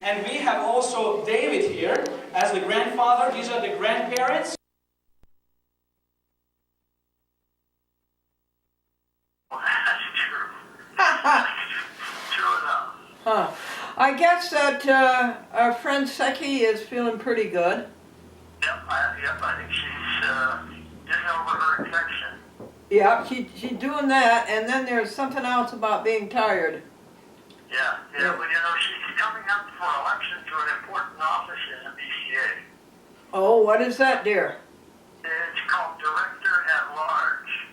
And we have also David here as the grandfather. These are the grandparents. Huh. I guess that our friend Seki is feeling pretty good. Yep, I think she's getting over her infection. Yeah, she's doing that, and then there's something else about being tired. Yeah, well, she's coming up for election to an important office in the BCA. Oh, what is that, dear? It's called Director at Large,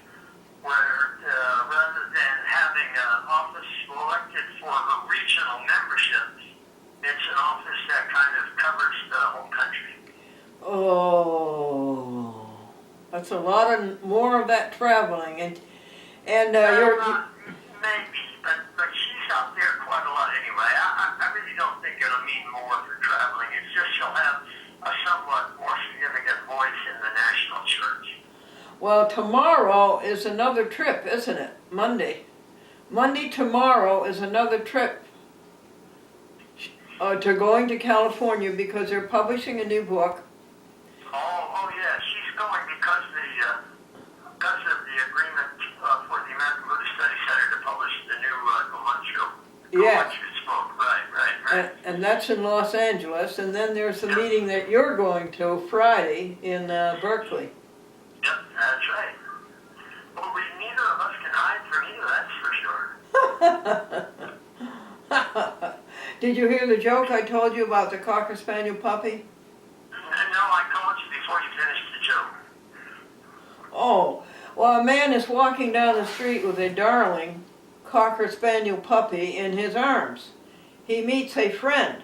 where rather than having an office elected for regional memberships, it's an office that kind of covers the whole country. Oh, that's a lot more of that traveling, and you're. Maybe, but she's out there quite a lot anyway. I really don't think it'll mean more for traveling. It's just she'll have a somewhat more significant voice in the national church. Well, tomorrow is another trip, isn't it? Monday tomorrow is another trip to going to California because they're publishing a new book. Oh yeah, she's going because of the agreement for the American Buddhist Study Center to publish the new Yes. book. Right. And that's in Los Angeles, and then there's the meeting that you're going to Friday in Berkeley. Yep, that's right. Well, neither of us can hide from either, that's for sure. Did you hear the joke I told you about the Cocker Spaniel puppy? No, I called you before you finished the joke. Oh, well, a man is walking down the street with a darling Cocker Spaniel puppy in his arms. He meets a friend,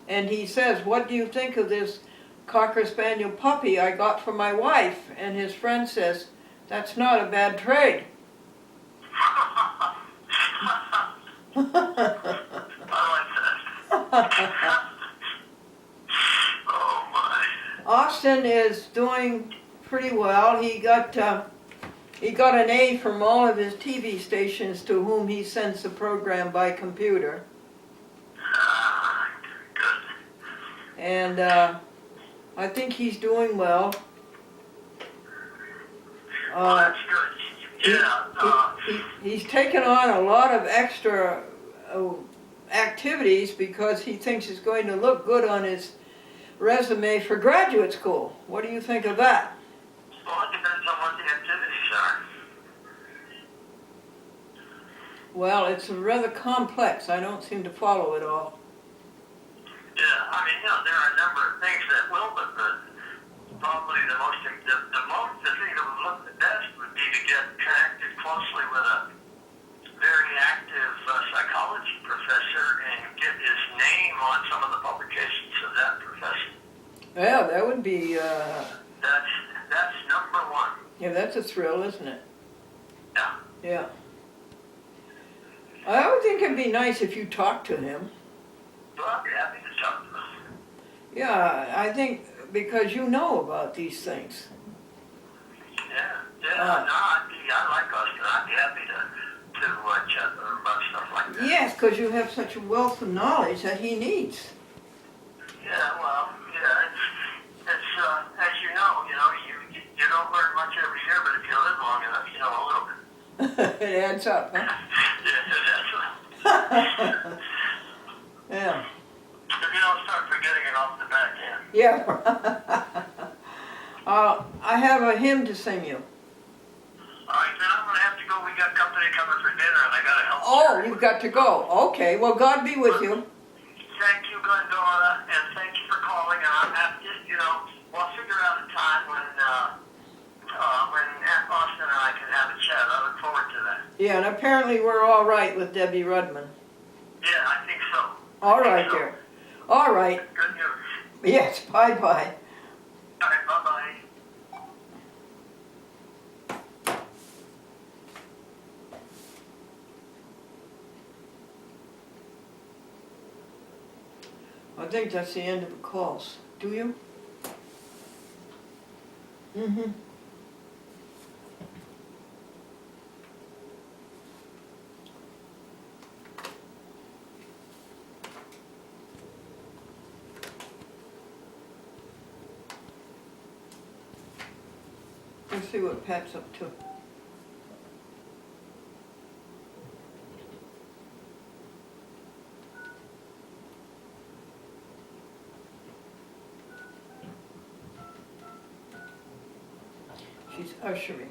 and he says, "What do you think of this Cocker Spaniel puppy I got for my wife?" And his friend says, "That's not a bad trade." I like that. Oh my. Austin is doing pretty well. He got an A from all of his TV stations to whom he sends the program by computer. Good. And I think he's doing well. That's good. Yeah. He's taken on a lot of extra activities because he thinks it's going to look good on his resume for graduate school. What do you think of that? Well, it depends on what the activities are. Well, it's rather complex. I don't seem to follow it all. Yeah, I mean, there are a number of things that will, but probably the thing that would look the best would be to get connected closely with a very active psychology professor and get his name on some of the publications of that professor. Yeah, that would be. That's number one. Yeah, that's a thrill, isn't it? Yeah. Yeah. I would think it'd be nice if you talked to him. Well, I'd be happy to talk to him. Yeah, I think because you know about these things. Yeah. I like Austin. I'd be happy to chat with him about stuff like that. Yes, because you have such a wealth of knowledge that he needs. Yeah, well, it's as you know, you don't learn much every year, but if you live long enough, you know a little bit. It adds up, huh? Yeah, that's Yeah. if you don't start forgetting it off the back end. Yeah. I have a hymn to sing you. All right, then I'm going to have to go. We got company coming for dinner, and I got to help. Oh, you've got to go. Okay, well, God be with you. Thank you, Glendora, and thank you for calling. And I'm happy, we'll figure out a time when Austin and I can have a chat. I look forward to that. Yeah, and apparently we're all right with Debbie Rudman. Yeah, I think so. All right, dear. All right. Good news. Yes, bye-bye. All right, bye-bye. I think that's the end of the calls. Do you? Mm-hmm. Let's see what Pat's up to. She's ushering.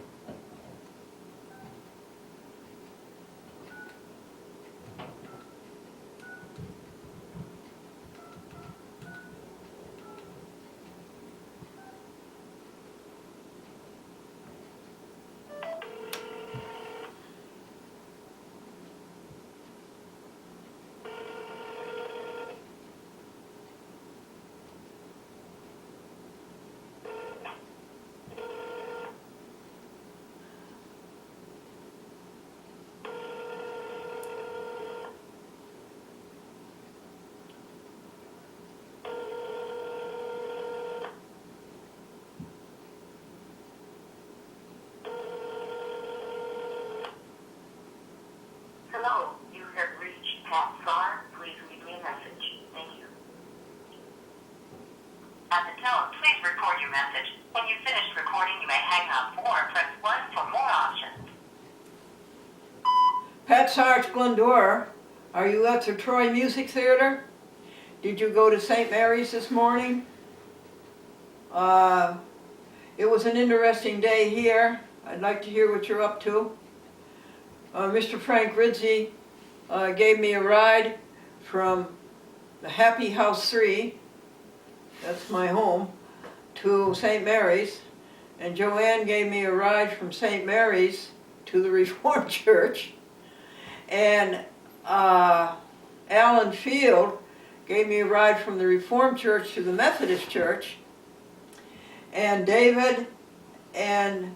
Hello, you have reached Pat Farr. Please leave me a message. Thank you. At the tone, please record your message. When you've finished recording, you may hang up or press 1 for more options. Pat Sarge, Glendora. Are you at the Troy Music Theater? Did you go to St. Mary's this morning? It was an interesting day here. I'd like to hear what you're up to. Mr. Frank Ridzi gave me a ride from the Happy House 3, that's my home, to St. Mary's. And Joanne gave me a ride from St. Mary's to the Reformed Church. And Alan Field gave me a ride from the Reformed Church to the Methodist Church. And David and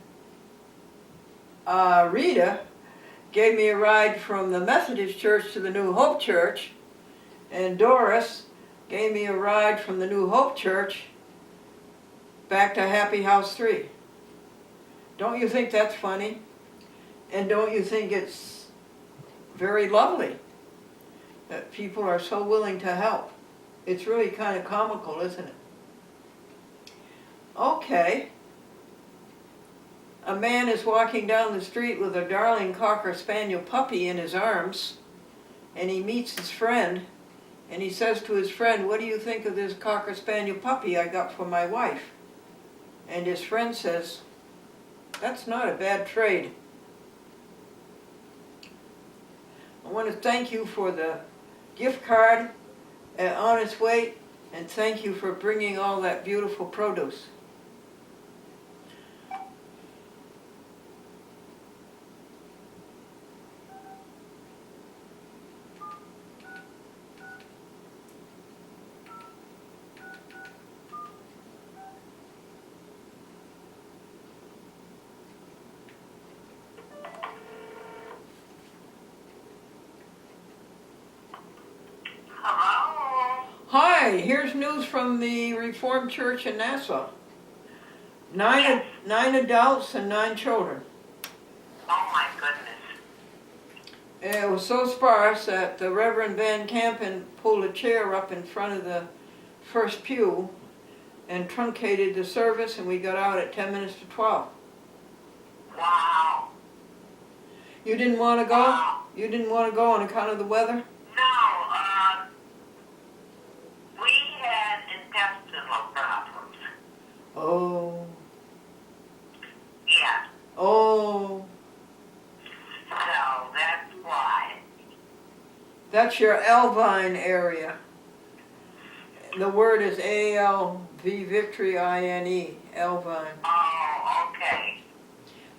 Rita gave me a ride from the Methodist Church to the New Hope Church. And Doris gave me a ride from the New Hope Church back to Happy House 3. Don't you think that's funny? And don't you think it's very lovely that people are so willing to help? It's really kind of comical, isn't it? Okay. A man is walking down the street with a darling Cocker Spaniel puppy in his arms, and he meets his friend, and he says to his friend, "What do you think of this Cocker Spaniel puppy I got for my wife?" And his friend says, "That's not a bad trade." I want to thank you for the gift card on its way, and thank you for bringing all that beautiful produce. Hello? Hi, here's news from the Reformed Church in Nassau. Nine adults and 9 children. Oh my goodness. It was so sparse that the Reverend Van Campen pulled a chair up in front of the first pew and truncated the service, and we got out at 10 minutes to 12. Wow. You didn't want to go? Wow. You didn't want to go on account of the weather? No, we had intestinal problems. Oh. Yeah, Oh. so that's why. That's your Alvine area. The word is A-L-V victory I-N-E, Alvine. Oh, okay.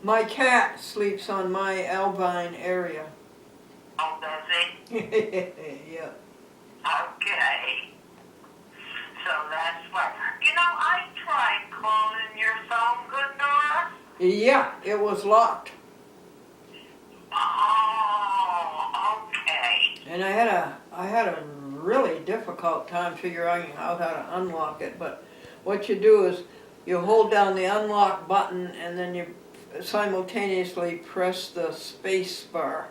My cat sleeps on my Alvine area. Oh, does it? Yeah. Okay. So that's why. You know, I tried calling your phone, Glendora. Yeah, it was locked. Oh, okay. And I had a really difficult time figuring out how to unlock it, but what you do is you hold down the unlock button and then you simultaneously press the space bar.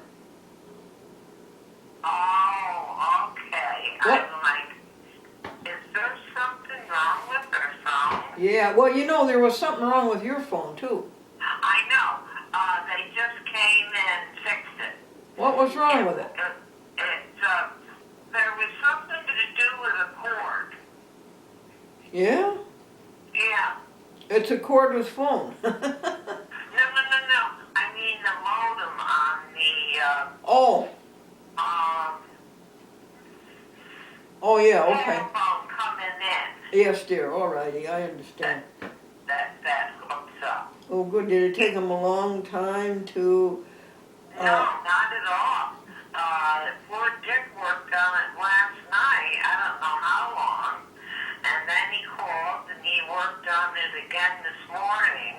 Oh, okay. What? I'm like, is there something wrong with her phone? Yeah, well, you know, there was something wrong with your phone too. What's wrong with it? There was something to do with a cord. Yeah? Yeah. It's a cordless phone. No. I mean the modem on the, Oh. Oh, yeah, okay. telephone coming in. Yes, dear, alrighty, I understand. That hooks up. Oh, good, did it take them a long time to, No, not at all. Poor Dick worked on it last night. I don't know how long. And then he called and he worked on it again this morning.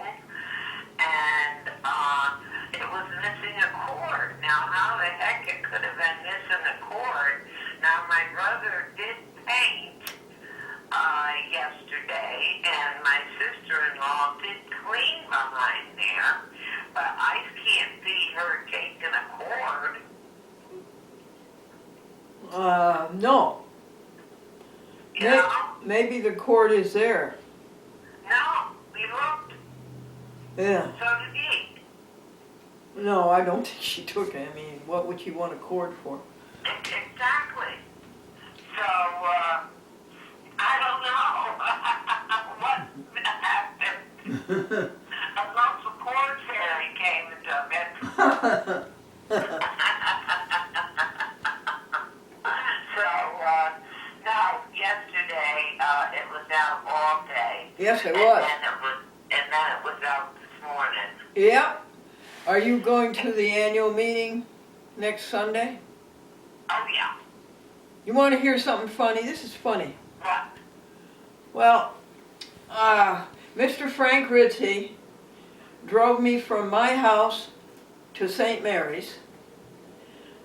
And it was missing a cord. Now, how the heck it could have been missing a cord? Now, my brother did paint yesterday, and my sister-in-law did clean behind there, but I can't see her taking a cord. no. You know? Maybe the cord is there. No, we looked. Yeah. So did he. No, I don't think she took it. I mean, what would she want a cord for? Exactly. So, I don't know what happened. Unless the cord fairy came and took it. So, no, yesterday, it was out all day. Yes, it was. And then it was out this morning. Yeah. Are you going to the annual meeting next Sunday? Oh, yeah. You want to hear something funny? This is funny. What? Well, Mr. Frank Ritzy drove me from my house to St. Mary's,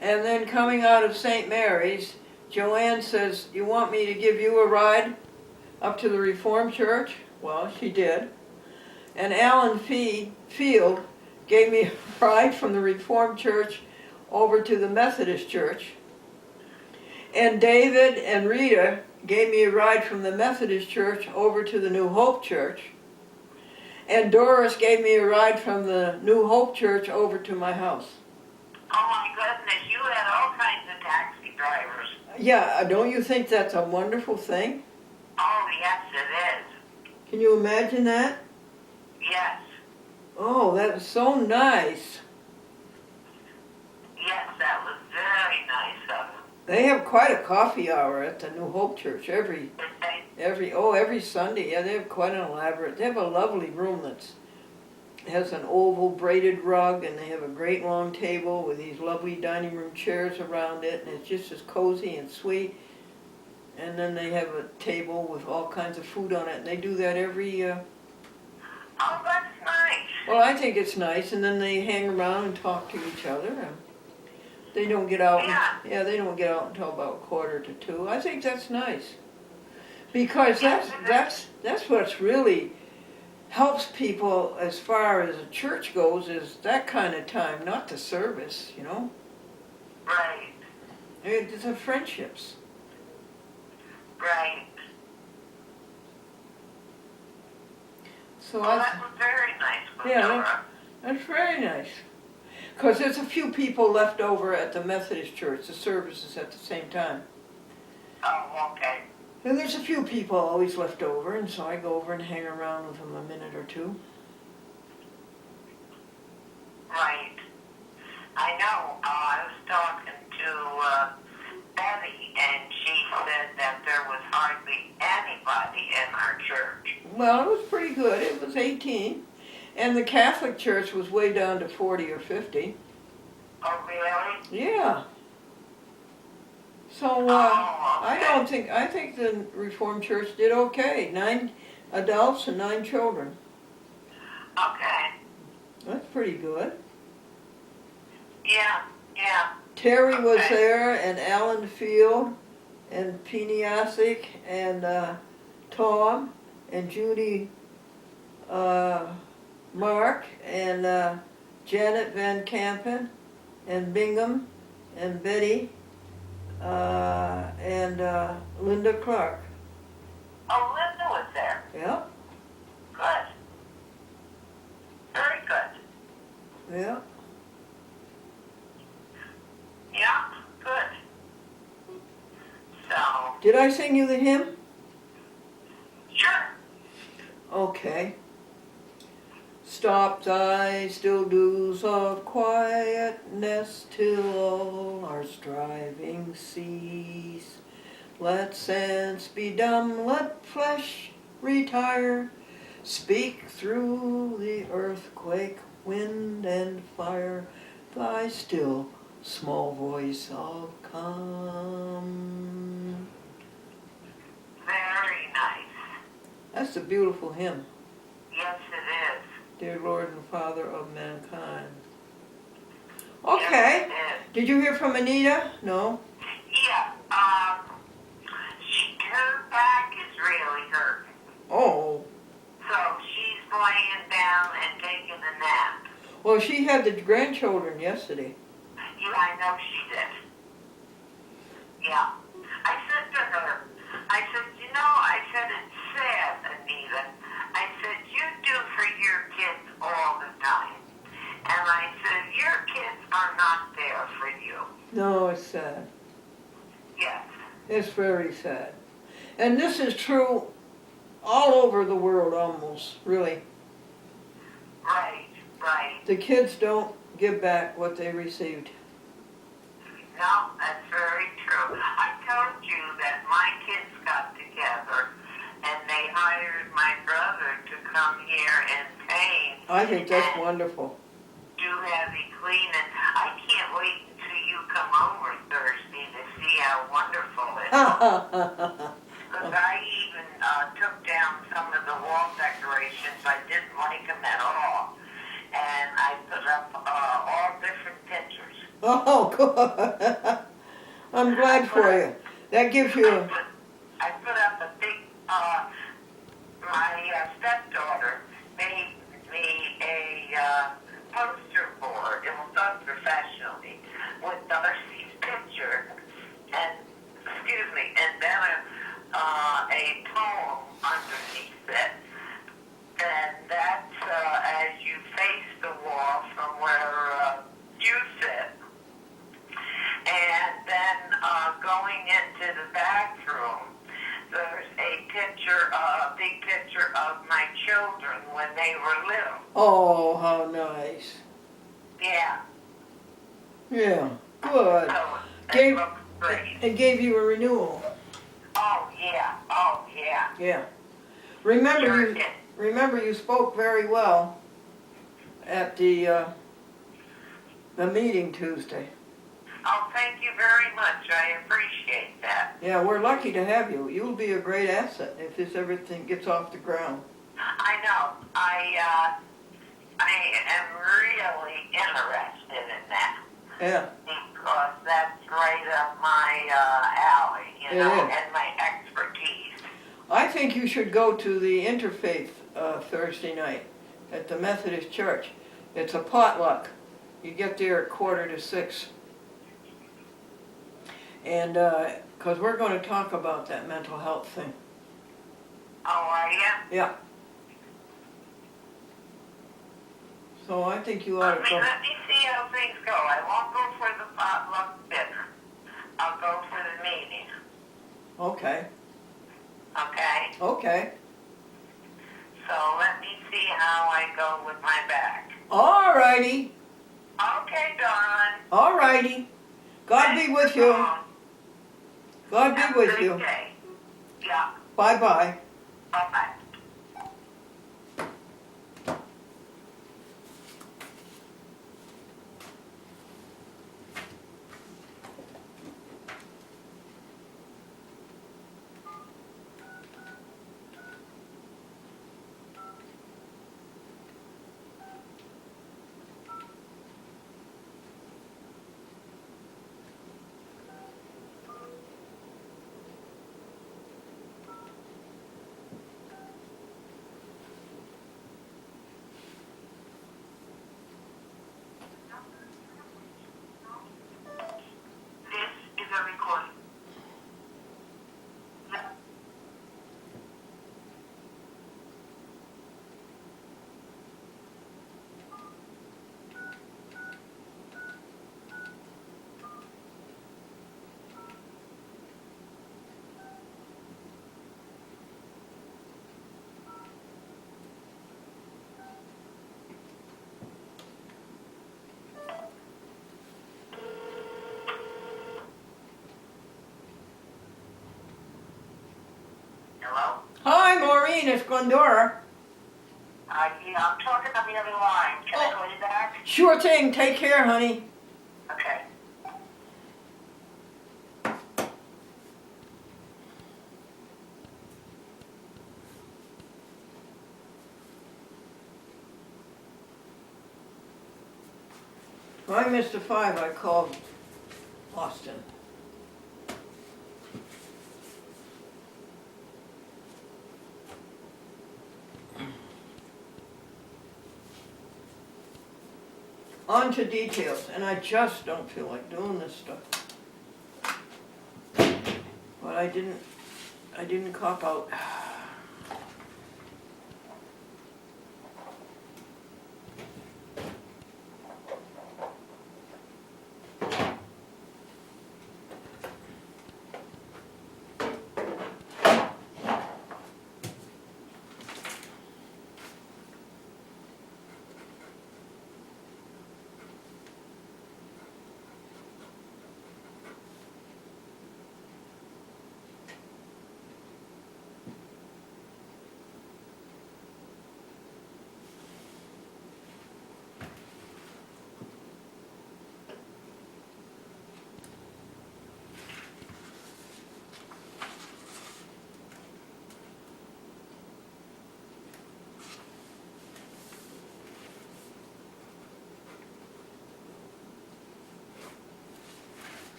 and then coming out of St. Mary's, Joanne says, "You want me to give you a ride up to the Reformed Church?" Well, she did. And Alan Field gave me a ride from the Reformed Church over to the Methodist Church. And David and Rita gave me a ride from the Methodist Church over to the New Hope Church. And Doris gave me a ride from the New Hope Church over to my house. Oh my goodness, you had all kinds of taxi drivers. Yeah, don't you think that's a wonderful thing? Oh, yes, it is. Can you imagine that? Yes. Oh, that was so nice. Yes, that was very nice of them. They have quite a coffee hour at the New Hope Church every Sunday. Yeah, they have quite an elaborate. They have a lovely room that's has an oval braided rug, and they have a great long table with these lovely dining room chairs around it, and it's just as cozy and sweet. And then they have a table with all kinds of food on it, and they do that every. Oh, that's nice. Well, I think it's nice, and then they hang around and talk to each other. And they don't get out. Yeah. They don't get out until about 1:45. I think that's nice, because that's what's really helps people as far as a church goes, is that kind of time, not the service, you know. Right. It's the friendships. Right. So Well, that was very nice, Glendora. yeah, that's very nice. Because there's a few people left over at the Methodist Church, the services at the same time. Oh, okay. And there's a few people always left over, and so I go over and hang around with them a minute or two. Right. I know. I was talking to Betty, and she said that there was hardly anybody in our church. Well, it was pretty good. It was 18. And the Catholic Church was way down to 40 or 50. Oh, really? Yeah. So, okay. I think the Reformed Church did okay. 9 adults and 9 children. Okay. That's pretty good. Yeah, yeah. Terry was Okay. there, and Alan Field, and Piniasic, and Tom, and Judy Mark, and Janet Van Kampen, and Bingham, and Betty, and Linda Clark. Oh, Linda was there. Yeah, Good. Very good. yeah. Did I sing you the hymn? Sure. Okay. Stop thy still dews of quietness till all our striving cease. Let sense be dumb, let flesh retire. Speak through the earthquake, wind and fire, thy still small voice of calm. Very nice. That's a beautiful hymn. Yes, it is. Dear Lord and Father of mankind. Yes, Okay. it is. Did you hear from Anita? No? Yeah, her back is really hurt. Oh. So she's laying down and taking a nap. Well, she had the grandchildren yesterday. Yeah, I know she did. Yeah. I said to her, I said, it's sad, Anita. I said, you do for your kids all the time. And I said, your kids are not there for you. No, it's sad. Yes. It's very sad. And this is true all over the world almost, really. Right, right. The kids don't give back what they received. No, that's very true. I told you that my kids got together and they hired my brother to come here and paint. I think that's and wonderful. do heavy cleaning. I can't wait until you come over Thursday to see how wonderful it is. Because I even took down some of the wall decorations. I didn't like them at all. And I put up all different pictures. Oh, good. I'm glad for you. That gives you a... I put up a big, my stepdaughter made me a poster board. It was done professionally with Darcy's picture and, and then a poem underneath it. And that's as you face the wall from where you sit. And then going into the bathroom, there's a big picture of my children when they were little. Oh, how nice. Yeah. Yeah, good. So it Gave, looks great. it gave you a renewal. Oh, yeah. Oh, yeah. Yeah. Sure did. Remember you spoke very well at the meeting Tuesday. Oh, thank you very much. I appreciate that. Yeah, we're lucky to have you. You'll be a great asset if this everything gets off the ground. I know. I am really interested in that. Yeah. Because that's right up my alley, It is. and my expertise. I think you should go to the Interfaith Thursday night at the Methodist Church. It's a potluck. You get there at 5:45. And, because we're going to talk about that mental health thing. Oh, are you? Yeah. So I think you ought to go. Let me see how things go. I won't go for the potluck dinner. I'll go for the meeting. Okay. Okay? Okay. So let me see how I go with my back. All righty. Okay, darling. All righty. God be with you. God be with you. Day. Yeah. Bye-bye. Bye-bye. Hello? Hi, Maureen, it's Glendora. Yeah, I'm talking on the other line. Can I call you back? Sure thing, take care, honey. Okay. If I missed a 5, I called Austin. On to details, and I just don't feel like doing this stuff. But I didn't cop out.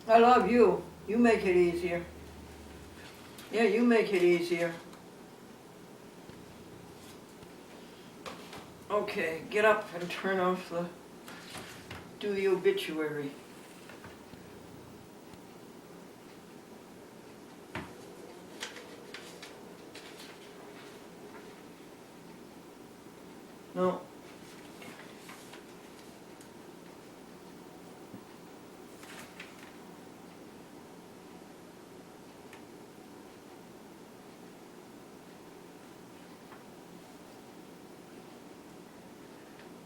I love you. You make it easier. Yeah, you make it easier. Okay, get up and turn off do the obituary. No.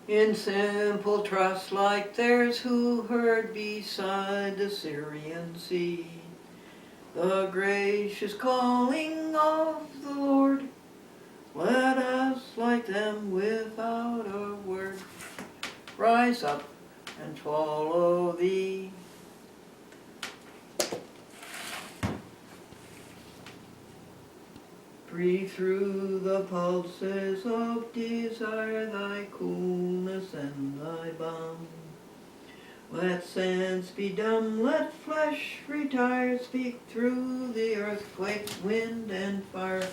In simple trust like theirs who heard beside the Syrian sea the gracious calling of the Lord, let us like them without a word rise up and follow thee. Breathe through the pulses of desire thy coolness and thy balm. Let sense be dumb, let flesh retire, speak through the earthquake, wind and fire,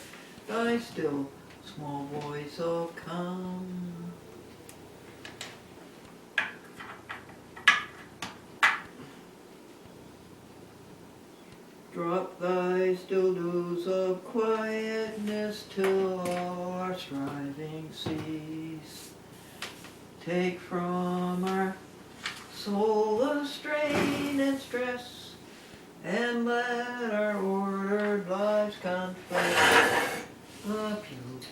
thy still small voice of calm. Drop thy still dews of quietness till all our striving cease. Take from our soul the strain and stress, and let our ordered lives confess the beauty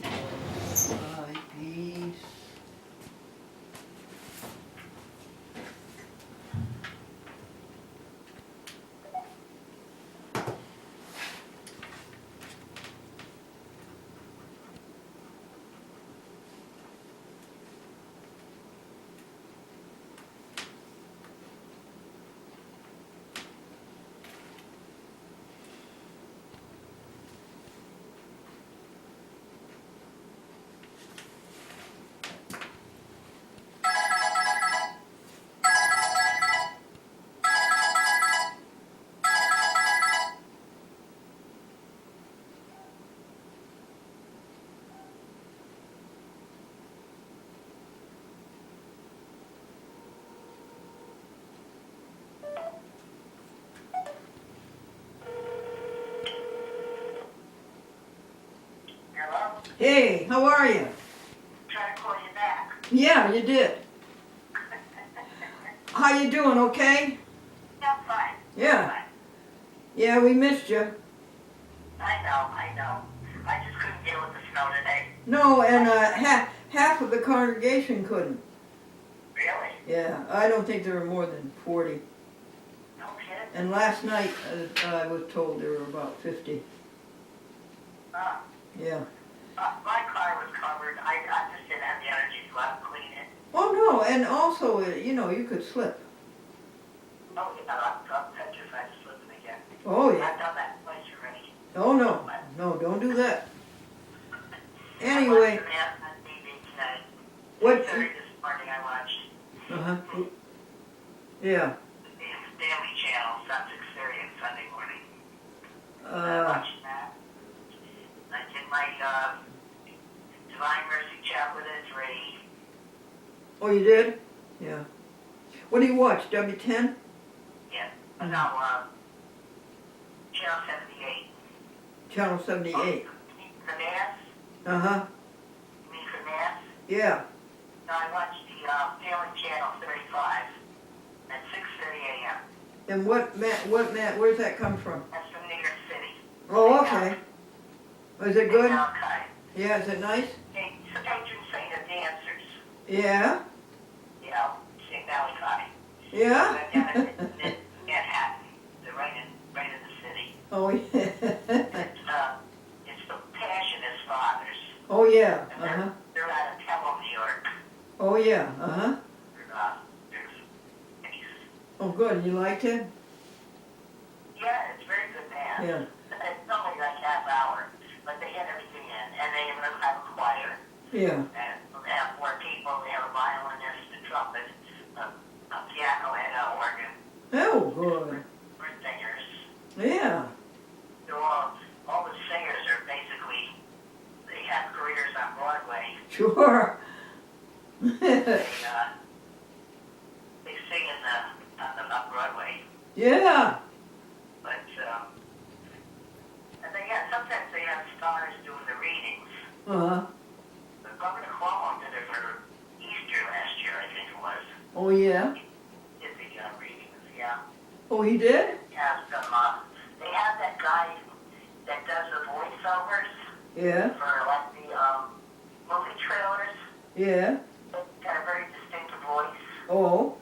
of thy peace. Hey, how are you? Trying to call you back. Yeah, you did. How you doing, okay? Yeah, I'm fine. Yeah. Fine. Yeah, we missed you. I know. I just couldn't deal with the snow today. No, and half of the congregation couldn't. Really? Yeah, I don't think there were more than 40. No kidding. And last night, I was told there were about 50. Yeah. My car was covered. I just didn't have the energy to go out and clean it. Oh, no, and also, you know, you could slip. Oh, yeah, I'm petrified of slipping again. Oh, yeah. I've done that twice already. Oh, no. No, don't do that. Anyway. I watched the man on TV tonight. What? 6:30 this morning I watched. Uh-huh. Yeah. The Family Channel, Sun 6:30 on Sunday morning. I watched that. I did my Divine Mercy Chaplet at 3. Oh, you did? Yeah. What do you watch, W10? Yeah. No, Channel 78. Channel 78. For Mass? Uh-huh. You mean for Mass? Yeah. No, I watched the Family Channel 35 at 6:30 a.m. And where's that come from? That's from New York City. Oh, okay. Was it good? Okay. Yeah, is it nice? It's the patron saint of dancers. Yeah? You know, St. Malachi. Yeah? They're down in Manhattan. They're right in the city. Oh, yeah. It's the Passionist Fathers. Oh, yeah. And Uh-huh. they're out of Pelham, New York. Oh, yeah. Uh-huh. There's Oh, good. You liked it? yeah, it's very good band. Yeah. It's only like half hour, but they get everything in, and they even have a choir. Yeah. And they have 4 people. They have a violinist, a trumpet, a piano, and an organ. Oh, good. For singers. Yeah. They're all the singers are basically, they have careers on Broadway. Sure. They sing on Broadway. Yeah. But, and they have, sometimes they have stars doing the readings. Uh-huh. The Governor Cuomo did it for Easter last year, I think it was. Oh, yeah. Did the readings, yeah. Oh, he did? Have some, they have that guy that does the voiceovers Yeah. for like the movie trailers. Yeah. He's got a very distinctive voice, Oh.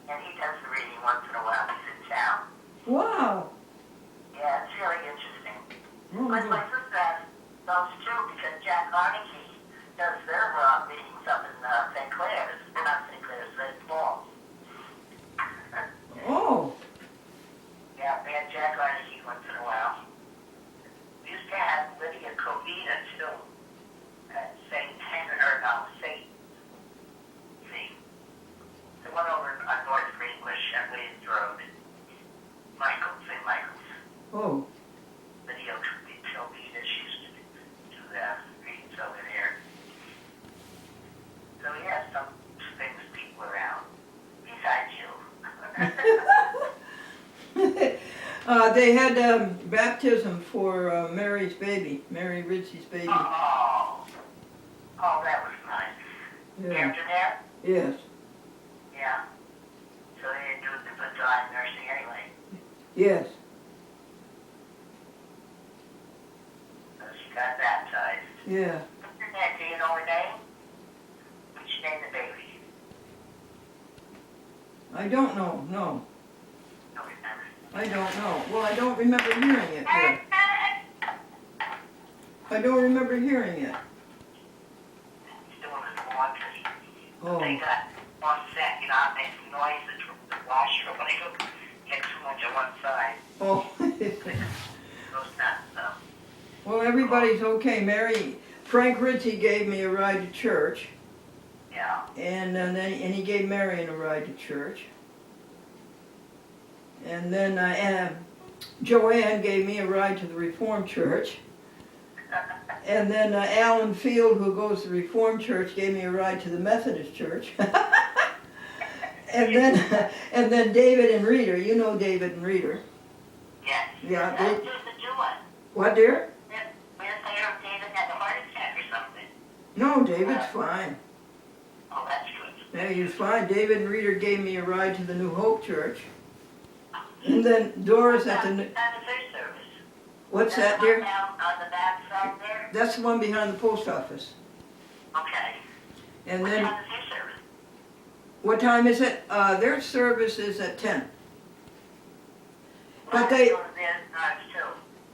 and he does the reading once in a while. He's in town. Wow. Yeah, it's really interesting. Oh, But good. my sister has those too, because Jack Arneke does their meetings up in St. Clair's. Not St. Clair's, St. Paul's. Oh. Yeah, we had Jack Arneke once in a while. We used to have Lydia Covina too. At St. Henry, or no, St. The one over on North Greenwich on Williams Road. St. Michael's. Oh. Lydia Covina, she used to do that. Readings over there. So yeah, some famous people around. Besides you. They had baptism for Mary's baby, Mary Ritchie's baby. Oh, that was nice. Yeah. After that? Yes. Yeah. So they didn't do the divine nursing anyway. Yes. So she got baptized. Yeah. Do you know her name? What'd she name the baby? I don't know. No. Don't remember. I don't know. Well, I don't remember hearing it. Here. I don't remember hearing it. He's doing his laundry. Oh. They got one set, you know, it makes noise the washer when they go get too much on one side. Oh. Goes nuts, so. Well, everybody's okay. Frank Ritchie gave me a ride to church, Yeah. and he gave Marion a ride to church. And then Joanne gave me a ride to the Reformed Church. And then Alan Field, who goes to the Reformed Church, gave me a ride to the Methodist Church. and then David and Reader, you know David and Reader. Yes. Yeah. That's just a new one. What, dear? We're there, David had a heart attack or something. No, David's fine. Oh, that's good. Yeah, he's fine. David and Rita gave me a ride to the New Hope Church. And then Doris at the, That's a food service. what's that, dear? Down on the back side there? That's the one behind the post office. Okay. And What then, time is your service? what time is it? Their service is at 10. But Well, they- go to the drives too.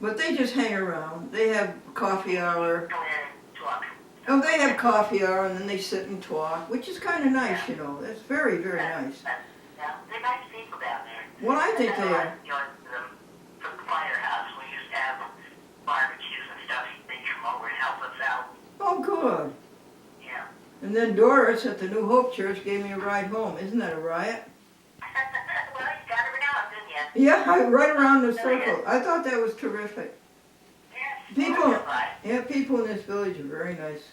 But they just hang around. They have coffee hour. Go in and talk. Oh, they have coffee hour and then they sit and talk, which is kind of nice, you know. That's very, very nice. Yeah, they're nice people down there. Well, I think they are. You know, the firehouse, we used to have barbecues and stuff. They come over and help us out. Oh, good. Yeah. And then Doris at the New Hope Church gave me a ride home. Isn't that a riot? Well, you got it out, didn't you? Yeah, right around the circle. I thought that was terrific. Yes. People- Well, right. Yeah, people in this village are very nice.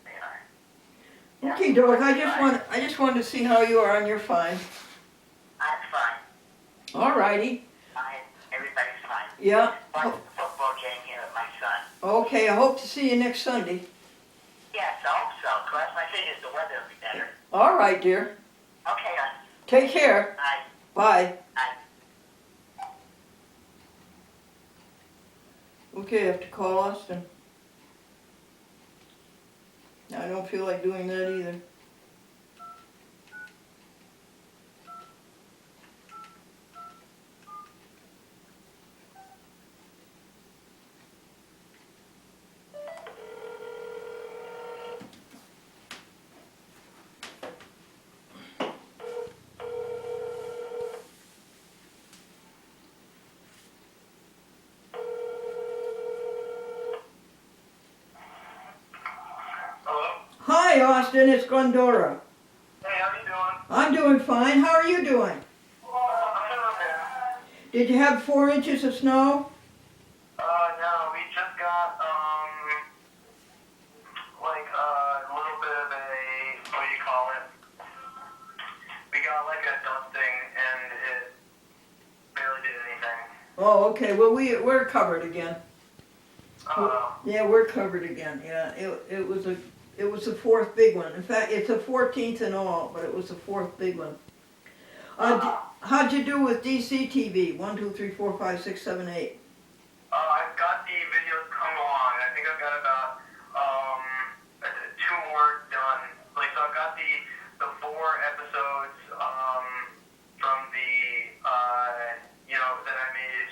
They are. Yeah. Okay, Doris, I just wanted to see how you are, and you're fine. I'm fine. All righty. Fine. Everybody's fine. Yeah. Watching the football game here with my son. Okay, I hope to see you next Sunday. Yes, I hope so. Cross my fingers the weather will be better. All right, dear. Okay, Take care. bye. Bye. Bye. Okay, I have to call Austin. I don't feel like doing that either. Hello? Hi, Austin. It's Glendora. Hey, how you doing? I'm doing fine. How are you doing? I'm doing okay. Did you have 4 inches of snow? No, we just got, like, a little bit of a, what do you call it? We got, like, a dusting, and it barely did anything. Oh, okay. Well, we're covered again. Oh, Yeah, we're covered again. Yeah, it was the fourth big one. In fact, it's the 14th in all, but it was the fourth big one. How'd you do with DCTV? 1, 2, 3, 4, 5, 6, 7, 8. I've got the videos coming along. I think I've got about, 2 more done. Like, so I've got the 4 episodes, from the, you know, that I made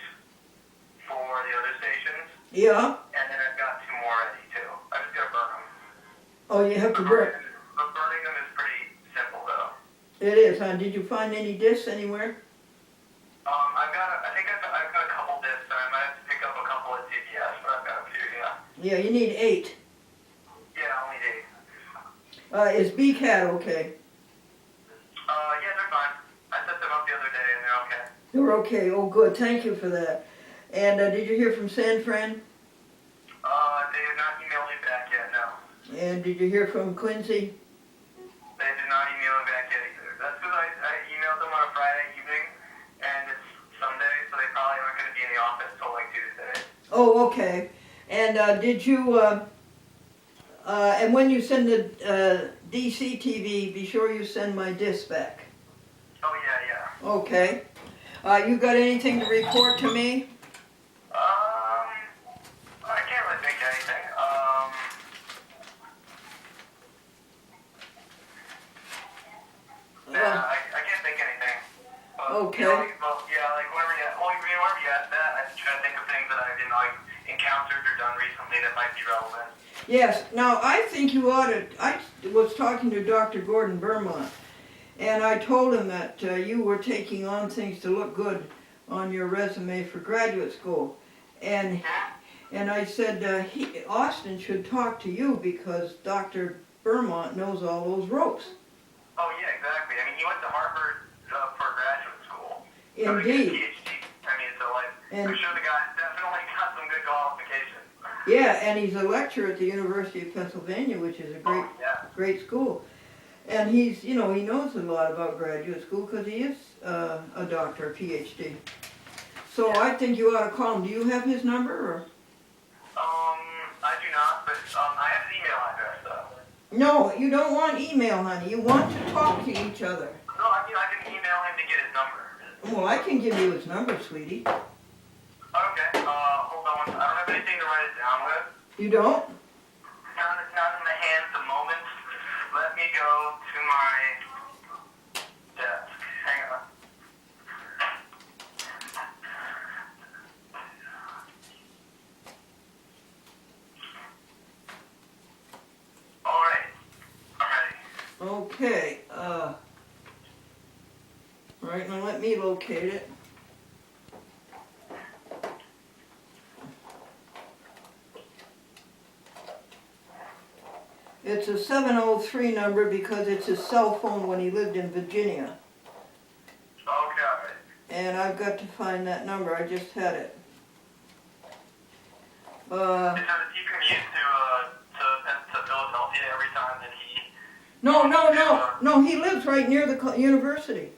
for the other stations. Yeah. And then I've got 2 more ready too. I just gotta burn them. Oh, you have to burn. But burning them is pretty simple though. It is, huh? Did you find any discs anywhere? I think I've got a couple discs. I might have to pick up a couple at CVS, but I've got a few, yeah. Yeah, you need 8. Yeah, only 8. Is BCAT okay? Yeah, they're fine. I set them up the other day and they're okay. They're okay. Oh, good. Thank you for that. And did you hear from San Fran? They have not emailed me back yet, no. And did you hear from Quincy? They did not email me back yet either. That's because I emailed them on a Friday evening, and it's Sunday, so they probably aren't going to be in the office till like Tuesday. Oh, okay. And did you, and when you send the DCTV, be sure you send my disc back. Oh, yeah. Okay. You got anything to report to me? I can't really think of anything. Yeah, I can't think of anything. But, Okay. You know, like whenever you ask that, I try to think of things that I've encountered or done recently that might be relevant. Yes. Now, I think you ought to, I was talking to Dr. Gordon Bermant, and I told him that you were taking on things to look good on your resume for graduate school. And I said, Austin should talk to you because Dr. Bermant knows all those ropes. Oh, yeah, exactly. I mean, he went to Harvard for graduate school. Indeed. So he gets a PhD. I mean, so like, And- I'm sure the guy's definitely got some good qualifications. Yeah, and he's a lecturer at the University of Pennsylvania, which is a great, Oh, yeah. great school. And he's, you know, he knows a lot about graduate school because he is a doctor, a PhD. So I think you ought to call him. Do you have his number or? I do not, but I have his email address though. No, you don't want email, honey. You want to talk to each other. No, I mean, I can email him to get his number. Well, I can give you his number, sweetie. Okay, hold on. I don't have anything to write it down with. You don't? It's not in my hand at the moment. Let me go to my desk. Hang on. All right. I'm ready. Okay, all right, now let me locate it. It's a 703 number because it's his cell phone when he lived in Virginia. Okay, all right. And I've got to find that number, I just had it. Does he commute to Philadelphia every time that he... No, he lives right near the university. Okay,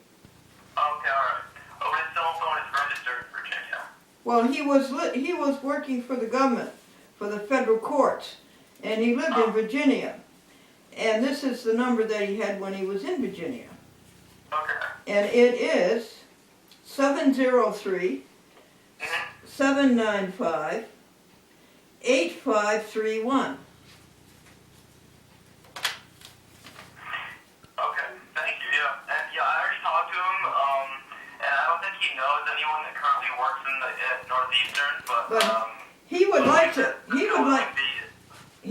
all right. Oh, his cell phone is registered in Virginia. Well, he was working for the government, for the federal courts, and he lived in Virginia. And this is the number that he had when he was in Virginia. Okay. And it is 703 795 8531. Okay, thank you. Yeah, and yeah, I already talked to him, and I don't think he knows anyone that currently works in the Northeastern, but he would like to. He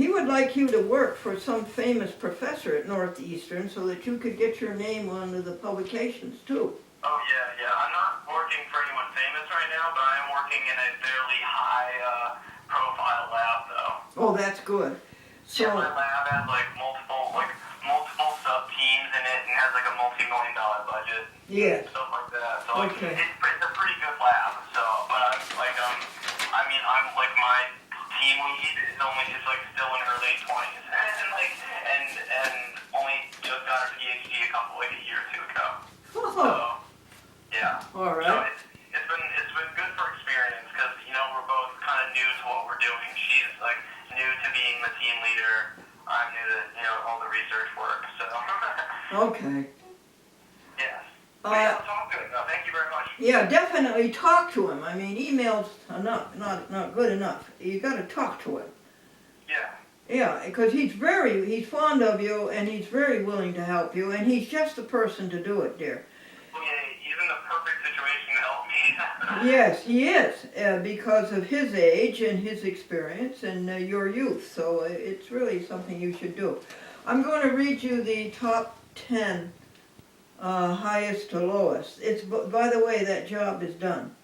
be would like you to work for some famous professor at Northeastern so that you could get your name onto the publications too. Oh yeah. I'm not working for anyone famous right now, but I am working in a fairly high profile lab, though. Oh, that's good. So. Yeah, my lab has multiple sub teams in it and has like a multi-million-dollar budget. Yeah. Stuff like that. So Okay. it's a pretty good lab. So, but I'm like my team lead is still in her late 20s and only just got her PhD a year or two ago. Oh. So yeah. All right. So it's been good for experience because we're both kind of new to what we're doing. She's like new to being the team leader. I'm new to all the research work. So Okay. yes. Yeah, it's all good. No, thank you very much. Yeah, definitely talk to him. I mean, emails are not good enough. You got to talk to him. Yeah. Yeah, because he's fond of you and he's very willing to help you and he's just the person to do it, dear. Well, yeah, he's in the perfect situation to help me. Yes, he is, because of his age and his experience and your youth. So it's really something you should do. I'm going to read you the top 10 highest to lowest. By the way, that job is done.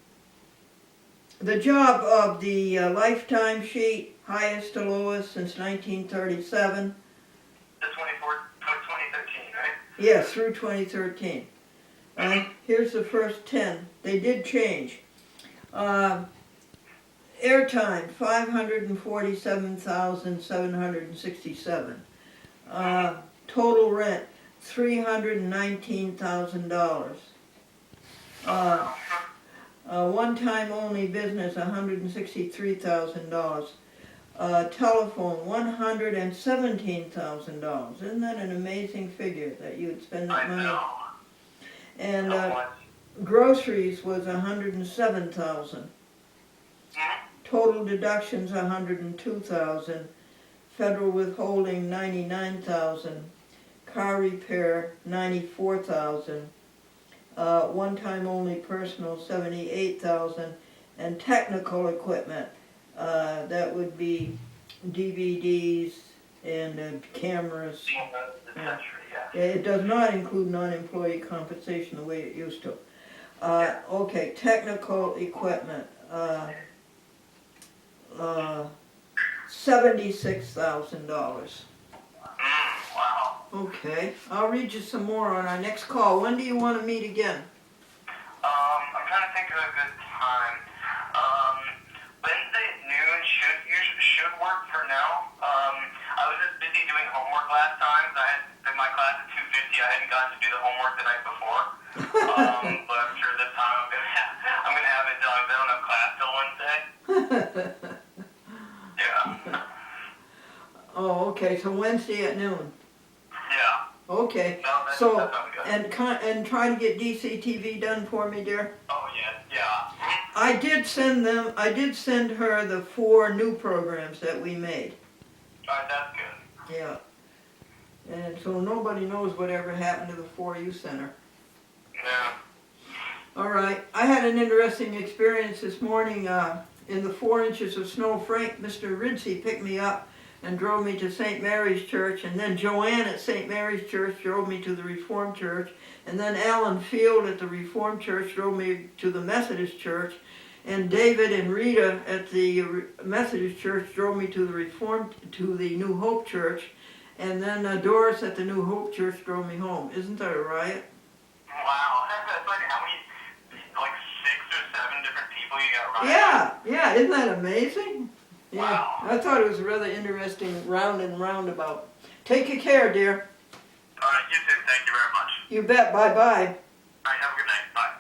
The job of the lifetime sheet, highest to lowest since 1937. The 2013, right? Yes, through 2013. Here's the first 10. They did change. Airtime, 547,767. Total rent, $319,000. One-time only business, $163,000. Telephone, $117,000. Isn't that an amazing figure that you would spend that money? I know. And So much. groceries was $107,000. Total deductions $102,000. Federal withholding $99,000. Car repair $94,000. One-time only personal $78,000. And technical equipment, that would be DVDs and cameras. Yeah. It does not include non-employee compensation the way it used to. Okay, technical equipment, $76,000. Wow. Okay, I'll read you some more on our next call. When do you want to meet again? I'm trying to think of a good time. Wednesday at noon should work for now. I was just busy doing homework last time. I had my class at 2:50. I hadn't gotten to do the homework the night before. But I'm sure this time I'm gonna have it done. I don't have class till Wednesday. Yeah. Oh, okay, so Wednesday at noon. Yeah. Okay, No, that so, sounds good. and try to get DCTV done for me, dear. Oh, yeah. I did send her the 4 new programs that we made. Alright, that's good. Yeah. And so nobody knows whatever happened to the 4 you sent her. Yeah. All right, I had an interesting experience this morning in the 4 inches of snow. Mr. Ridsey picked me up and drove me to St. Mary's Church, and then Joanne at St. Mary's Church drove me to the Reformed Church, and then Alan Field at the Reformed Church drove me to the Methodist Church, and David and Rita at the Methodist Church drove me to the New Hope Church, and then Doris at the New Hope Church drove me home. Isn't that a riot? Wow. That's like how many, like 6 or 7 different people you got riding? Yeah, isn't that amazing? Yeah, Wow. I thought it was a rather interesting round and roundabout. Take good care, dear. Alright, you too. Thank you very much. You bet, bye-bye. Alright, have a good night. Bye.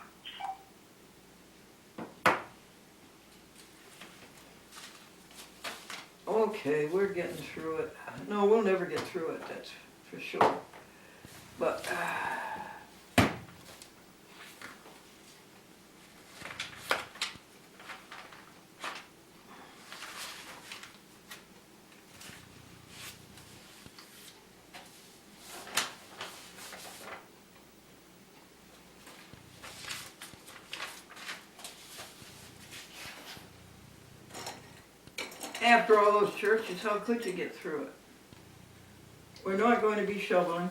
Okay, we're getting through it. No, we'll never get through it, that's for sure. But, after all those churches, how could you get through it? We're not going to be shoveling.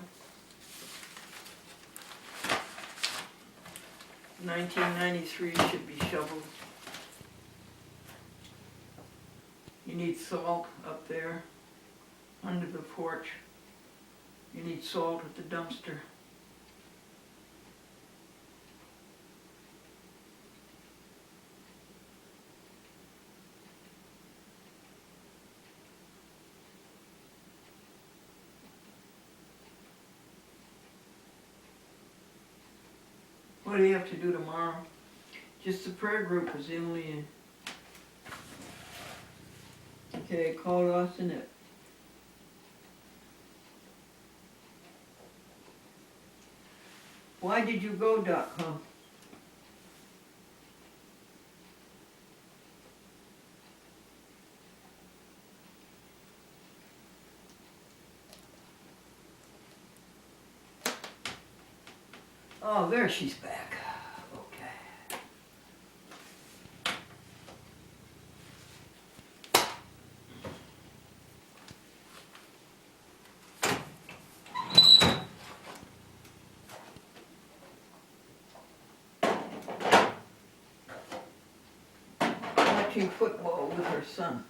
1993 should be shoveled. You need salt up there under the porch. You need salt at the dumpster. What do you have to do tomorrow? Just the prayer group is the only. Okay, call Austin it. Why did you go.com? Oh, there she's back. Okay. Watching football with her son.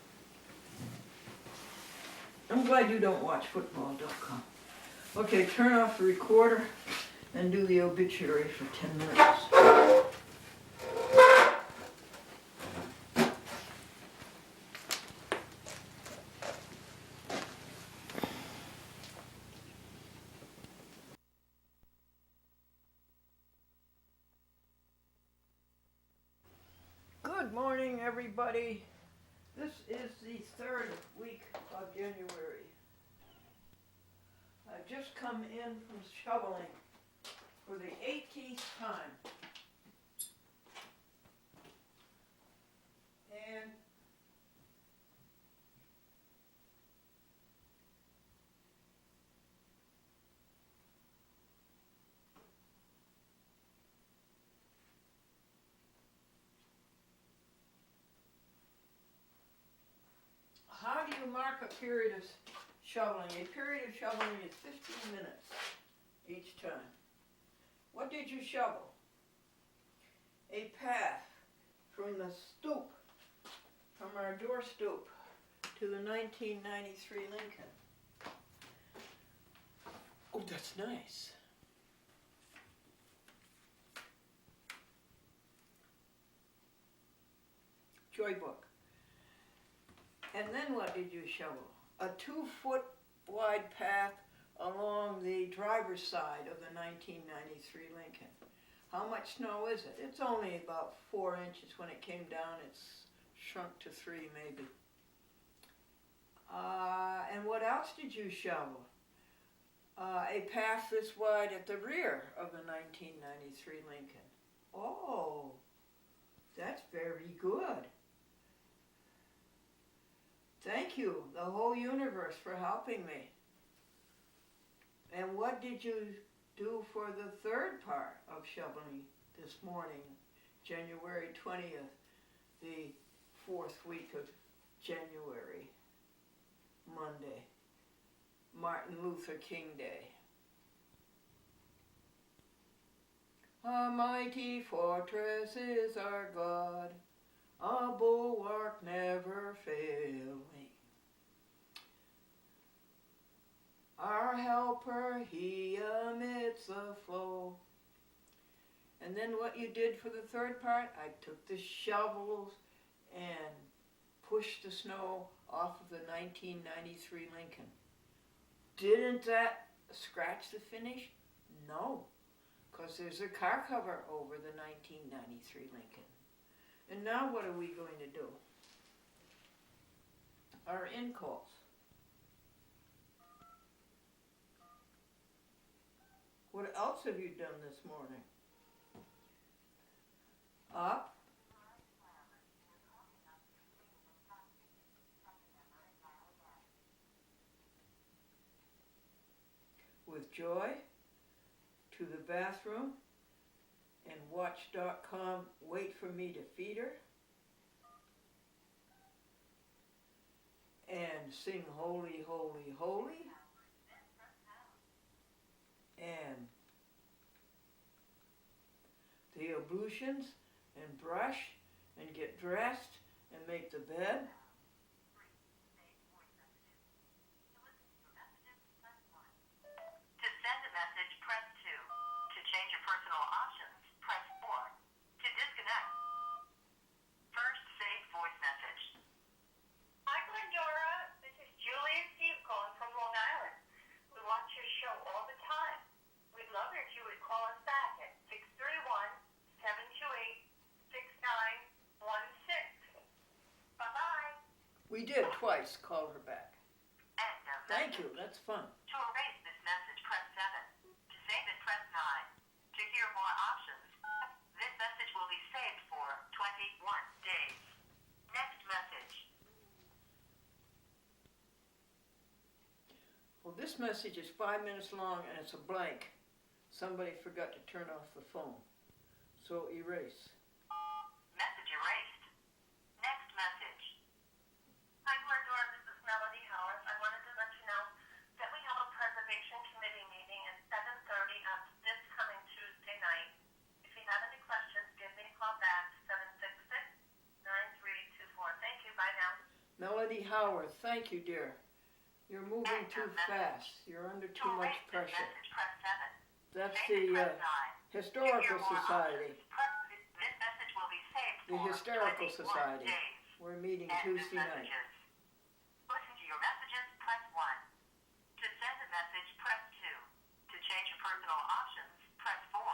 I'm glad you don't watch football.com. Okay, turn off the recorder and do the obituary for 10 minutes. Good morning, everybody. This is the 3rd week of January. I've just come in from shoveling for the 18th time. And how do you mark a period of shoveling? A period of shoveling is 15 minutes each time. What did you shovel? A path from the stoop, from our door stoop, to the 1993 Lincoln. Oh, that's nice. Joy book. And then what did you shovel? A 2-foot wide path along the driver's side of the 1993 Lincoln. How much snow is it? It's only about 4 inches. When it came down, it's shrunk to 3 maybe. And what else did you shovel? A path this wide at the rear of the 1993 Lincoln. Oh, that's very good. Thank you, the whole universe, for helping me. And what did you do for the third part of shoveling this morning, January 20th, the 4th week of January, Monday, Martin Luther King Day? A mighty fortress is our God, a bulwark never failing. Our helper, he amidst the flow. And then what you did for the third part, I took the shovels and pushed the snow off of the 1993 Lincoln. Didn't that scratch the finish? No, because there's a car cover over the 1993 Lincoln. And now what are we going to do? Our in calls. What else have you done this morning? Up. With Joy to the bathroom and watch.com wait for me to feed her and sing Holy, Holy, Holy and the ablutions and brush and get dressed and make the bed. To send a message, press 2. To change your personal options, press 4. To disconnect, first save voice message. Hi, Glendora. This is Julie and Steve calling from Long Island. We watch your show all the time. We'd love it if you would call us back at 631-728-6916. Bye-bye. We did twice call her back. End of Thank message. you, that's fun. To erase this message, press 7. To save it, press 9. To hear more options, this message will be saved for 21 days. Next message. Well, this message is 5 minutes long and it's a blank. Somebody forgot to turn off the phone. So erase. Message erased. Next message. Hi, Glendora. This is Melody Howard. I wanted to let you know that we have a preservation committee meeting at 7:30 on this coming Tuesday night. If you have any questions, give me a call back, 766-9324. Thank you. Bye now. Melody Howard, thank you, dear. You're moving too fast. You're under too much pressure. Message, press 7. That's Save it, the press 9. Historical To hear more Society. options, this message will be saved The for Hysterical 21 Society. days. We're meeting End of Tuesday night. messages. Listen to your messages, press 1. To send a message, press 2. To change your personal options, press 4.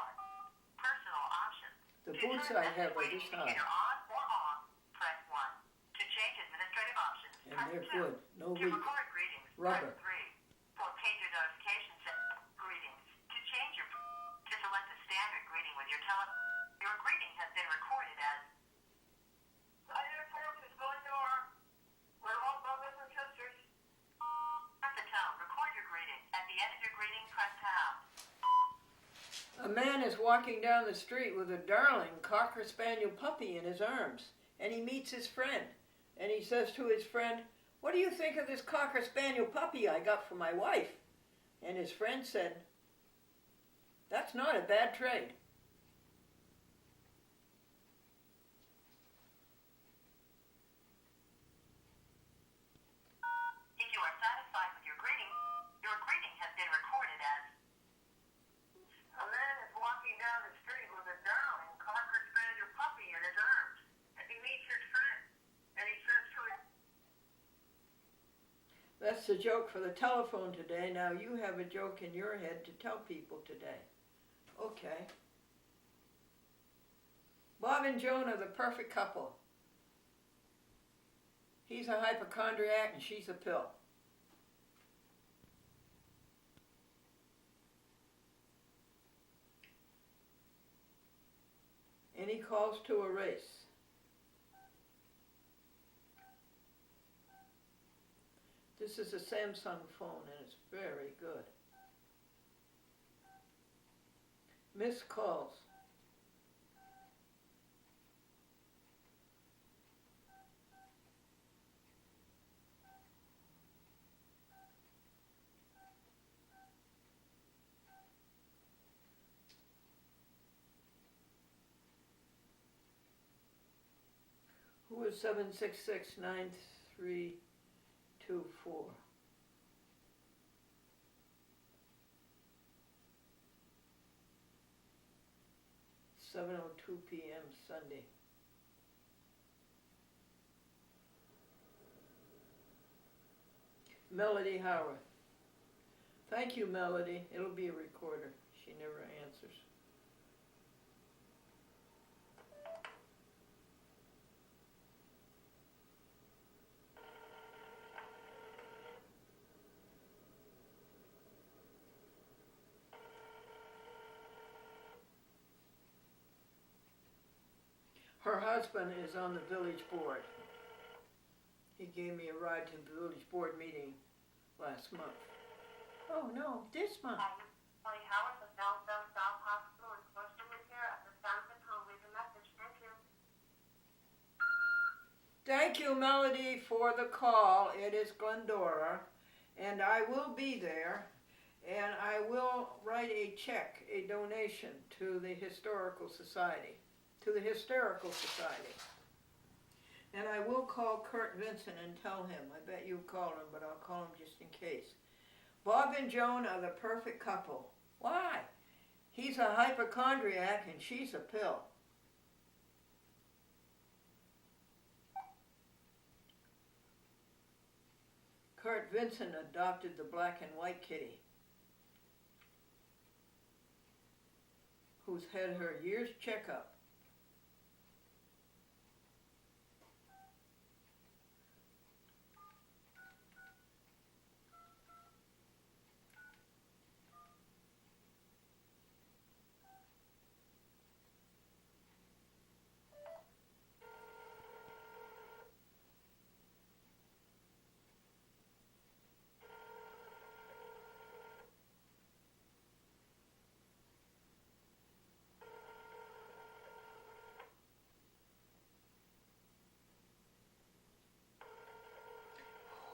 Personal options. The To boots turn I have are message this waiting indicator high. on or off, press 1. To change administrative options, And press they're 2. good. No To leak. record greetings, Rubber. press 3. For pager notifications, greetings. To change your... To select a standard greeting with your your greeting has been recorded as... Hi there, folks. It's Glendora. We're all brothers and sisters. Press the tone. Record your greeting. At the end of your greeting, press pound. A man is walking down the street with a darling Cocker Spaniel puppy in his arms, and he meets his friend. And he says to his friend, "What do you think of this Cocker Spaniel puppy I got for my wife?" And his friend said, "That's not a bad trade." If you are satisfied with your greeting has been recorded as... A man is walking down the street with a darling Cocker Spaniel puppy in his arms. And he meets his friend. And he says to his... That's the joke for the telephone today. Now you have a joke in your head to tell people today. Okay. Bob and Joan are the perfect couple. He's a hypochondriac and she's a pill. Any calls to erase? This is a Samsung phone and it's very good. Missed calls. Who is 766-9324? (7:02 p.m. Sunday). Melody Howard. Thank you, Melody. It'll be a recorder. She never answers. Her husband is on the village board. He gave me a ride to the village board meeting last month. Oh no, this month. Kelly Howard with Belleville South Hospital and Social Care at the Stanford Home. Leave a message. Thank you. Thank you, Melody, for the call. It is Glendora, and I will be there, and I will write a check, a donation to the Historical Society. And I will call Kurt Vincent and tell him. I bet you've called him, but I'll call him just in case. Bob and Joan are the perfect couple. Why? He's a hypochondriac and she's a pill. Kurt Vincent adopted the black and white kitty, who's had her year's checkup.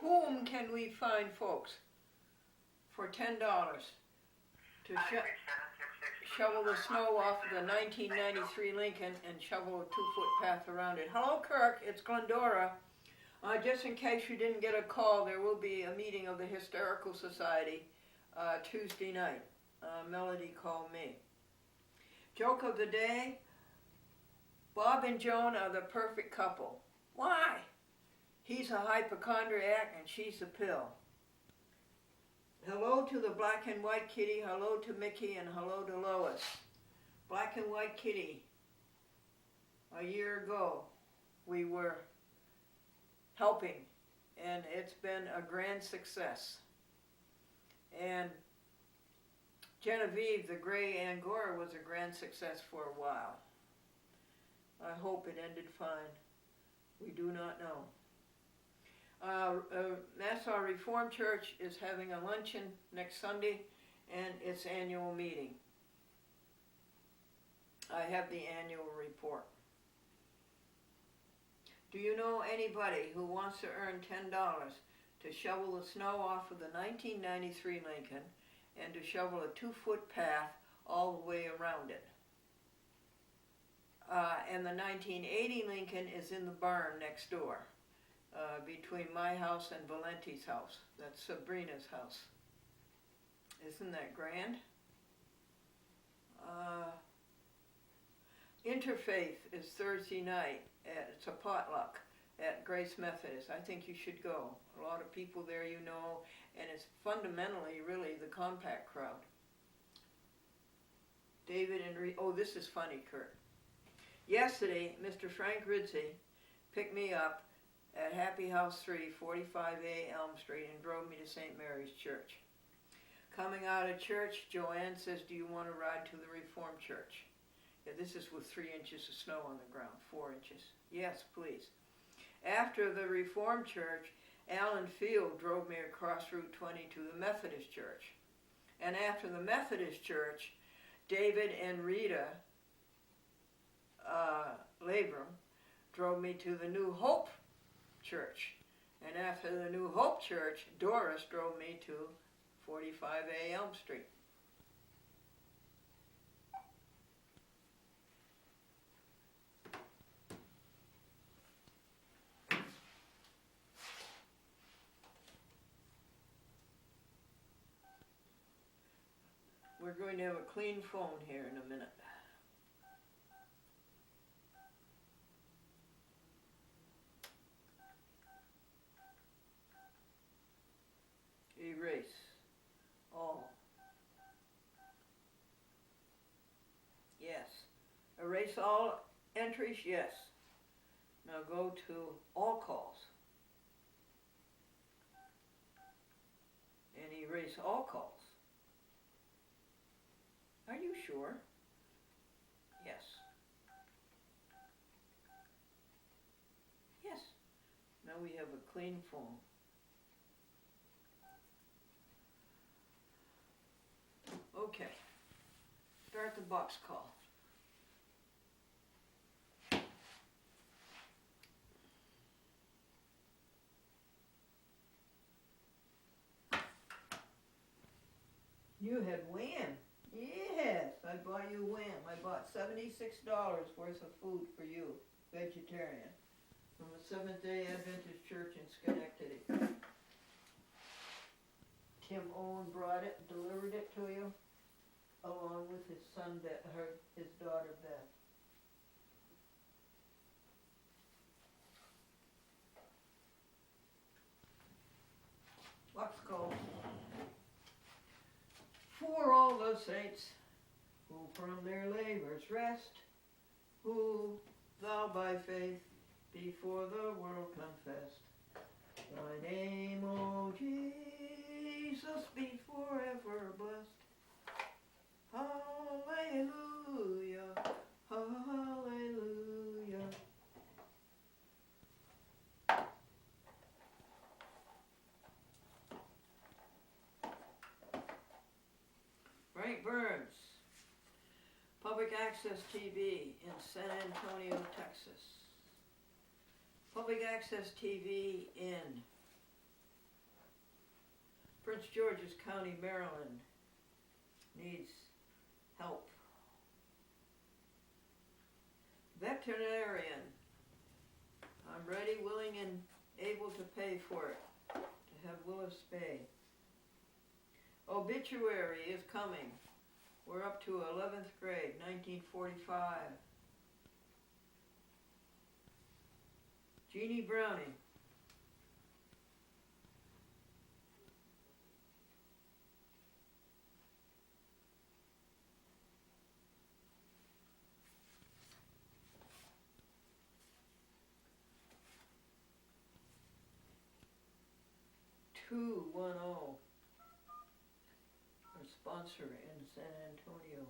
Whom can we find, folks, for $10 to shovel the snow off of the 1993 Lincoln and shovel a 2-foot path around it? Hello, Kirk. It's Glendora. Just in case you didn't get a call, there will be a meeting of the Hysterical Society Tuesday night. Melody called me. Joke of the day: Bob and Joan are the perfect couple. Why? He's a hypochondriac and she's a pill. Hello to the black and white kitty, hello to Mickey, and hello to Lois. Black and white kitty, a year ago we were helping and it's been a grand success. And Genevieve, the gray Angora, was a grand success for a while. I hope it ended fine. We do not know. Nassau Reformed Church is having a luncheon next Sunday and its annual meeting. I have the annual report. Do you know anybody who wants to earn $10 to shovel the snow off of the 1993 Lincoln and to shovel a 2-foot path all the way around it? And the 1980 Lincoln is in the barn next door. Between my house and Valenti's house. That's Sabrina's house. Isn't that grand? Interfaith is Thursday night. It's a potluck at Grace Methodist. I think you should go. A lot of people there you know, and it's fundamentally really the compact crowd. David and oh, this is funny, Kurt. Yesterday, Mr. Frank Ridzi picked me up at Happy House 3, 45A Elm Street, and drove me to St. Mary's Church. Coming out of church, Joanne says, do you want to ride to the Reformed Church? Yeah, this is with 3 inches of snow on the ground, 4 inches. Yes, please. After the Reformed Church, Alan Field drove me across Route 20 to the Methodist Church. And after the Methodist Church, David and Rita Labram drove me to the New Hope Church. And after the New Hope Church, Doris drove me to 45A Elm Street. We're going to have a clean phone here in a minute. Erase all. Yes. Erase all entries? Yes. Now go to all calls. And erase all calls. Are you sure? Yes. Yes. Now we have a clean phone. Okay. Start the box call. You had Wham. Yes, I bought you Wham. I bought $76 worth of food for you, vegetarian, from the Seventh-day Adventist Church in Schenectady. Tim Owen brought it, delivered it to you, along with his son, his daughter Beth. Box call. For all the saints who from their labors rest, who thou by faith before the world confessed, thy name, O Jesus, be forever blessed. Hallelujah, hallelujah. Frank Burns, Public Access TV in San Antonio, Texas. Public Access TV in Prince George's County, Maryland needs help. Veterinarian, I'm ready, willing, and able to pay for it, to have Willis spayed. Obituary is coming. We're up to 11th grade, 1945. Jeannie Browning. $210. Our sponsor in San Antonio.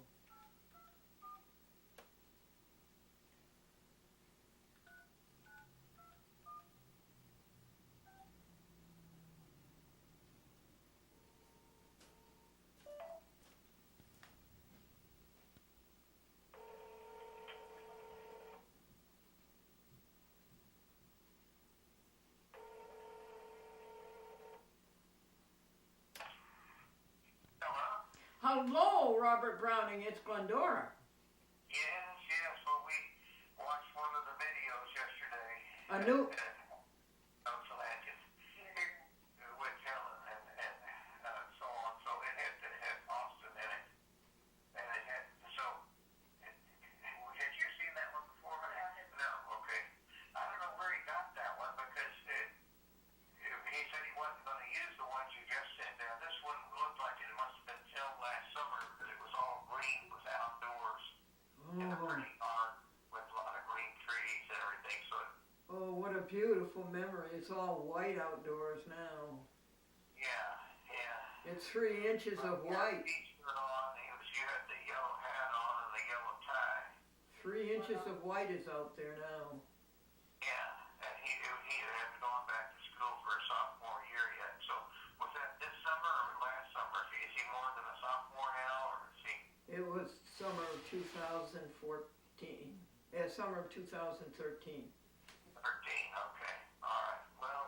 Hello, Robert Browning, it's Glendora. Yes, well, we watched one of the videos yesterday. A new... Of Atlantis with Helen and so on. So it had Austin in it. And it had, had you seen that one before? No, okay. I don't know where he got that one because he said he wasn't going to use the ones you just sent down. This one looked like it must have been filmed last summer because it was all green, was outdoors. And a pretty art with a lot of green trees and everything. So Oh, what a beautiful memory. It's all white outdoors now. Yeah, yeah. It's 3 inches of He had white. the t-shirt on, you had the yellow hat on and the yellow tie. 3 inches of white is out there now. Yeah, and he hadn't gone back to school for a sophomore year yet. So was that this summer or last summer? Is he more than a sophomore now, or is he? It was summer of 2014. Yeah, summer of 2013. 13, okay. All right. Well,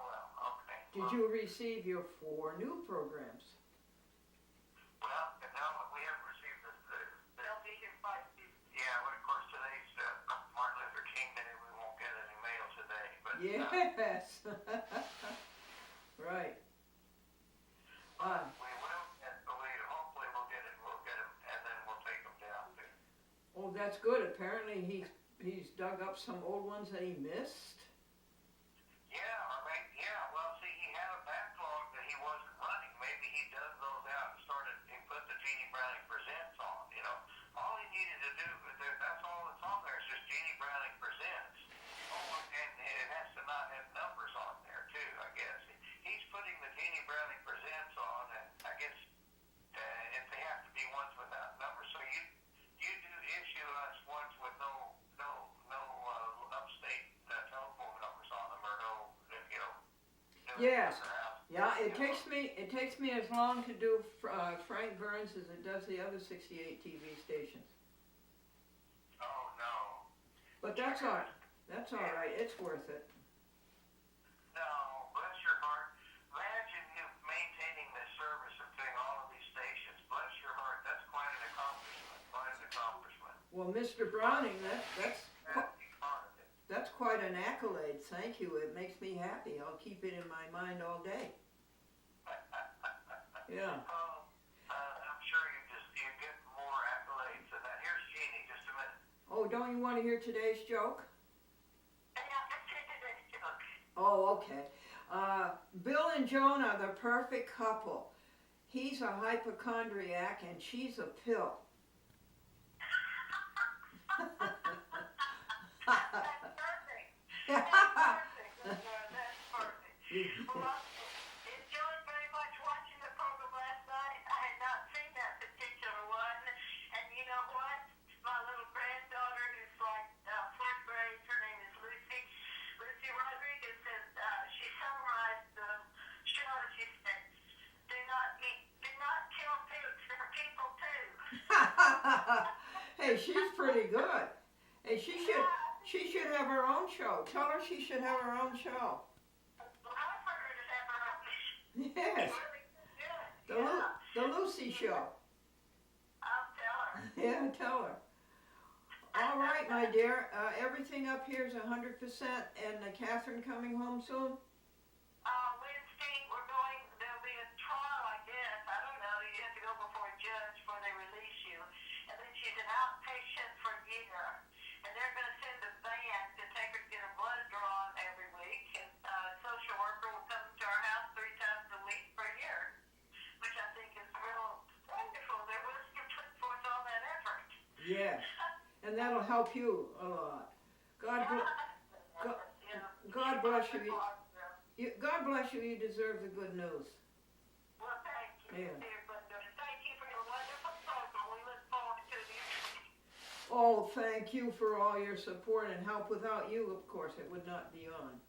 okay. Did you receive your 4 new programs? Well, no, we haven't received the they'll be here by yeah, well, of course, today's Martin Luther King Day. We won't get any mail today, but Yes. Right. we will, and hopefully we'll get them, and then we'll take them down too. Oh, that's good. Apparently he's dug up some old ones that he missed. Yeah, or maybe, yeah, well, see, he had a backlog that he wasn't running. Maybe he dug those out and he put the Jeannie Browning Presents on, you know. All he needed to do, that's all that's on there, is just Jeannie Browning Presents. Oh, and it has to not have numbers on there, too, I guess. He's putting the Jeannie Browning Presents on, and I guess if they have to be ones without numbers. So you do issue us ones with no upstate telephone numbers on them, or no, you know. Yes. Yeah, it takes me as long to do Frank Burns as it does the other 68 TV stations. Oh, no. But that's all right. That's all right. It's worth it. No, bless your heart. Imagine you maintaining this service and doing all of these stations. Bless your heart. That's quite an accomplishment. Quite an accomplishment. Well, Mr. Browning, that's Part of it. That's quite an accolade. Thank you. It makes me happy. I'll keep it in my mind all day. Yeah. Oh, I'm sure you get more accolades than that. Here's Jeannie, just a minute. Oh, don't you want to hear today's joke? Yeah, let's take today's joke. Oh, okay. Bill and Joan are the perfect couple. He's a hypochondriac and she's a pill. That's perfect. That's perfect. Well, I enjoyed very much watching the program last night. I had not seen that particular one. And you know what? My little granddaughter, who's like fourth grade, her name is Lucy Rodriguez, said she summarized the show. She said, do not kill pigs. They're people too. Hey, she's pretty good. Hey, she should have her own show. Tell her she should have her own show. Well, I for her to have her own. Yes, Really good. Yeah. the Lucy Show. I'll tell her. Yeah, tell her. All right, my dear. Everything up here is 100%. And Catherine coming home soon? Wednesday, there'll be a trial, I guess. I don't know. You have to go before a judge before they release you. And then she's an outpatient for a year. And they're going to send a van to take her to get her blood drawn every week. And a social worker will come to our house 3 times a week for a year, which I think is real wonderful. They're willing to put forth all that effort. Yes. And that'll help you a lot. God bless you. God bless you. You deserve the good news. Well, thank you, Yeah. dear Glendora. Thank you for your wonderful program. We look forward to it. Oh, thank you for all your support and help. Without you, of course, it would not be on.